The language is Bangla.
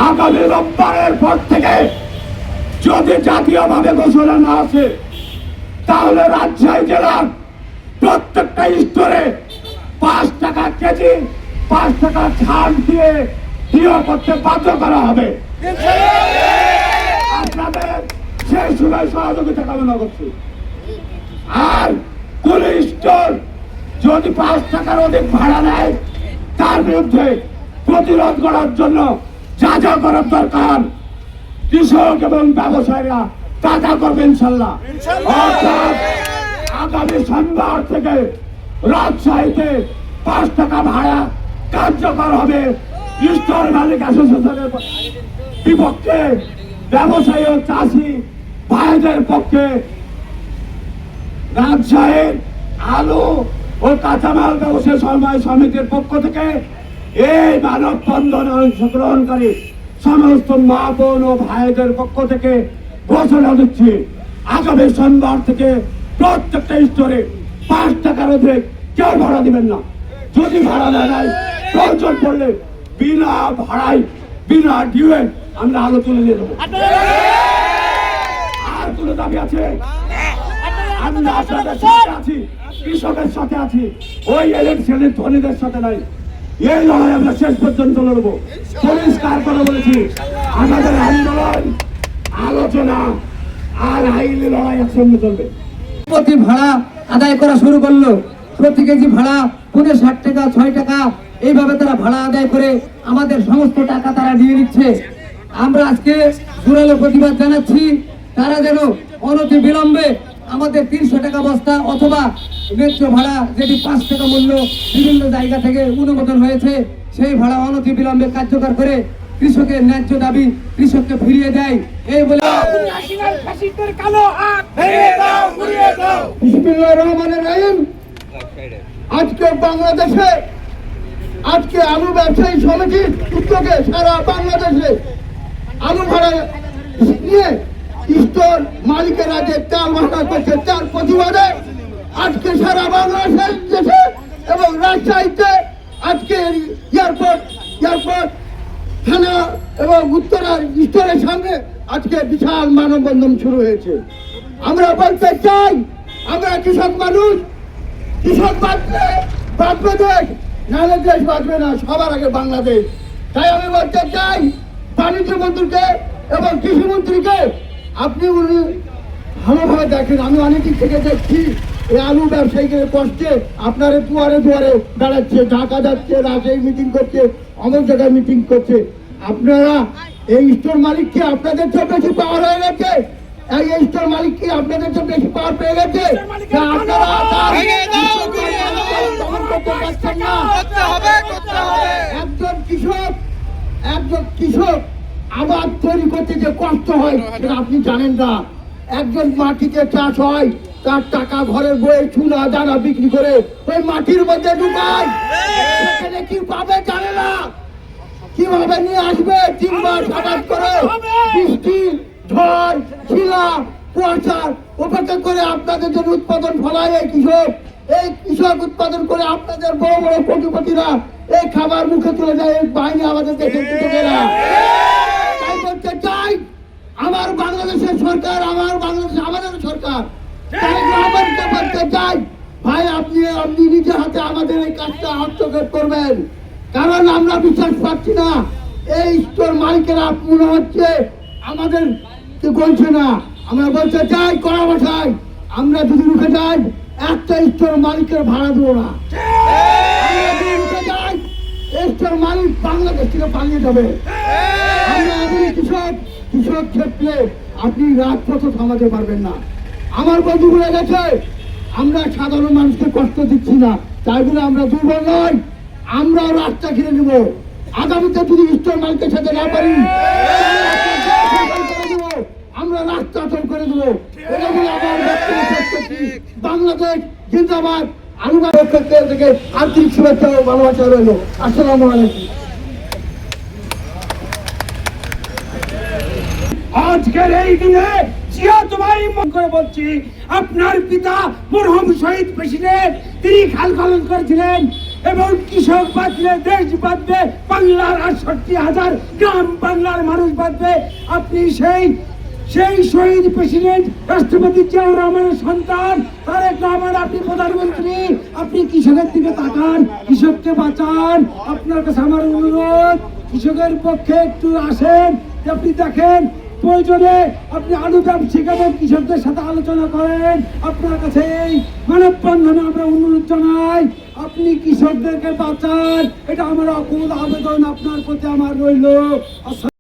আগামী রোববারের পর থেকে যদি জাতীয়ভাবে ঘোষণা না আসে তাহলে রাজশাহী জেলার প্রত্যেকটা স্তরে 5 টাকা কেজি 5 টাকা ছাড় দিয়ে দিও করতে বাধ্য করা হবে। আপনাদের সেই সময় সহযোগিতা কামনা করছি। আর কোন স্টোর যদি 5 টাকার অধিক ভাড়া নেয় তার বিরুদ্ধে প্রতিরোধ করার জন্য যা যা করার দরকার কৃষক এবং ব্যবসায়ীরা তা তা করবে ইনশাল্লাহ। অর্থাৎ আগামী সোমবার থেকে রাজশাহীতে 5 টাকা ভাড়া কার্যকর হবে। স্টোর মালিক অ্যাসোসিয়েশনের বিপক্ষে ব্যবসায়ী ও চাষি ভাইদের পক্ষে রাজশাহীর আলু ও কাঁচামাল ব্যবসায়ী সমবায় সমিতির পক্ষ থেকে এই মানববন্ধনে অংশগ্রহণকারী সমস্ত মা বোন ও ভাইদের পক্ষ থেকে ঘোষণা দিচ্ছি, আগামী সোমবার থেকে প্রত্যেকটা স্টোরে 5 টাকার অধিক কেউ ভাড়া দিবেন না। যদি ভাড়া না নেয় প্রয়োজন পড়লে বিনা ভাড়ায় বিনা ডিউয়ে আমরা আলো তুলে দিয়ে দেবো। আর কোনো দাবি আছে? আমরা আপনাদের সাথে আছি, কৃষকের সাথে আছি, ওই ইলেকশনের ধনীদের সাথে নাই। এই লড়াই আমরা শেষ পর্যন্ত লড়বো। পরিষ্কার করে বলেছি, আমাদের আন্দোলন আলোচনা আর আইনি লড়াই একসঙ্গে চলবে। প্রতি ভাড়া আদায় করা শুরু করলো। প্রতি কেজি ভাড়া 60 টাকা 6 টাকা এইভাবে তারা ভাড়া আদায় করে আমাদের সমস্ত টাকা তারা নিয়ে নিচ্ছে। আমরা আজকে জোরালো প্রতিবাদ জানাচ্ছি, তারা যেন অনতি বিলম্বে আমাদের 300 টাকা বস্তা অথবা ন্যায্য ভাড়া যেটি 5 টাকা মূল্য বিভিন্ন জায়গা থেকে অনুমোদন হয়েছে সেই ভাড়া অনতি বিলম্বে কার্যকর করে কৃষকের ন্যায্য দাবি কৃষককে ফিরিয়ে দেয়। এই বলে বিসমিল্লাহির রহমানির রহিম। আজকে বাংলাদেশে আজকে আলু ব্যবসায়ী সমিতির উদ্যোগে সারা বাংলাদেশে আলু ভাড়া নিয়ে স্টোর মালিকেরা যে চাল ভাড়া করছে তার প্রতিবাদে আজকে সারা বাংলাদেশে এবং রাজশাহীতে আজকে এয়ারপোর্ট থানা এবং উত্তরার স্টোরের সামনে আজকে বিশাল মানববন্ধন শুরু হয়েছে। আমরা বলতে চাই, আমরা কৃষক মানুষ, কৃষক বাঁচবে দেশ, নাহলে দেশ বাঁচবে না, সবার আগে বাংলাদেশ। তাই আমি বলতে চাই বাণিজ্য মন্ত্রীকে এবং কৃষি মন্ত্রীকে, আপনি উনি ভালোভাবে দেখেন। আমি অনেক দিক থেকে দেখছি এই আলু ব্যবসায়ীদের কষ্টে আপনারা দুয়ারে দুয়ারে দাঁড়াচ্ছে, ঢাকা যাচ্ছে, রাজশাহী মিটিং করছে, অনেক জায়গায় মিটিং করছে। আপনারা এই স্টোর মালিক কি আপনাদের চেয়ে বেশি পাওয়ার হয়ে গেছে? এই স্টোর মালিক কি আপনাদের চেয়ে বেশি পাওয়ার পেয়ে গেছে? আপনারা একজন কৃষক আবাদ তৈরি করতে যে কষ্ট হয় সেটা আপনি জানেন না। একজন মাটিতে চাষ হয়, তার টাকা ঘরের বইয়ে চুনা দানা বিক্রি করে ওই মাটির মধ্যে ঢুকায়, সেখানে কি পাবে জানে না, কিভাবে নিয়ে আসবে 3 বার সাবাস করে বৃষ্টি ঝড় শিলা কুয়াশার উপেক্ষা করে আপনাদের জন্য উৎপাদন ফলায় এই কৃষক উৎপাদন করে আপনাদের বড় বড় কোটিপতিরা এই খাবার মুখে তুলে যায়। এই বাহিনী আমাদের দেশের কৃষকেরা। তাই বলতে চাই, আমার বাংলাদেশের সরকার, আমার বাংলাদেশ আমাদের সরকার, তাই আমাদেরকে বলতে চাই ভাই আপনি নিজে হাতে আমাদের এই কাজটা হস্তক্ষেপ করবেন, কারণ আমরা বিশ্বাস পাচ্ছি না এই স্টোর মালিকেরা মনে হচ্ছে আমাদের বলছে না। আমরা বলতে চাই কড়া ভাষায়, আমরা যদি রুখে যাই একটা স্টোর মালিকের ভাড়া দেবো না। রুখে যাই স্টোর মালিক বাংলাদেশ থেকে পালিয়ে যাবে। আমরা কৃষক ক্ষেত্রে আপনি রাজপথে থামাতে পারবেন না। আমার বন্ধু বলে গেছে আমরা সাধারণ মানুষকে কষ্ট দিচ্ছি না, তাই বলে আমরা দুর্বল নয়, আমরা রাস্তা ঘিরে নেব। আগামীতে যদি স্টোর মালিকের সাথে না পারি আমরা রাস্তা অচল করে দেবো। এটা বলে আমার বাংলাদেশ জিন্দাবাদ। আলুবাদ থেকে আন্তরিক শুভেচ্ছা ও ভালোবাসা রইল। আসসালামু আলাইকুম। আজকের এই দিনে তোমায় মন করে বলছি, আপনার পিতা মরহুম শহীদ প্রেসিডেন্ট, তিনি খাল খনন করেছিলেন এবং কৃষক বাঁচলে দেশ বাঁচবে, বাংলার 68,000 গ্রাম বাংলার মানুষ বাঁচবে। আপনি সেই শহীদ প্রেসিডেন্ট রাষ্ট্রপতি জিয়াউর রহমানের সন্তান তারেক রহমান, আপনি প্রধানমন্ত্রী, আপনি কৃষকের দিকে তাকান, কৃষককে বাঁচান। আপনার কাছে আমার অনুরোধ, কৃষকের পক্ষে একটু আসেন, আপনি দেখেন প্রয়োজনে আপনি আলু ব্যবসায়িক এবং কৃষকদের সাথে আলোচনা করেন। আপনার কাছে এই মানববন্ধনে আমরা অনুরোধ জানাই, আপনি কৃষকদেরকে বাঁচান, এটা আমার অকুল আবেদন আপনার প্রতি আমার রইল।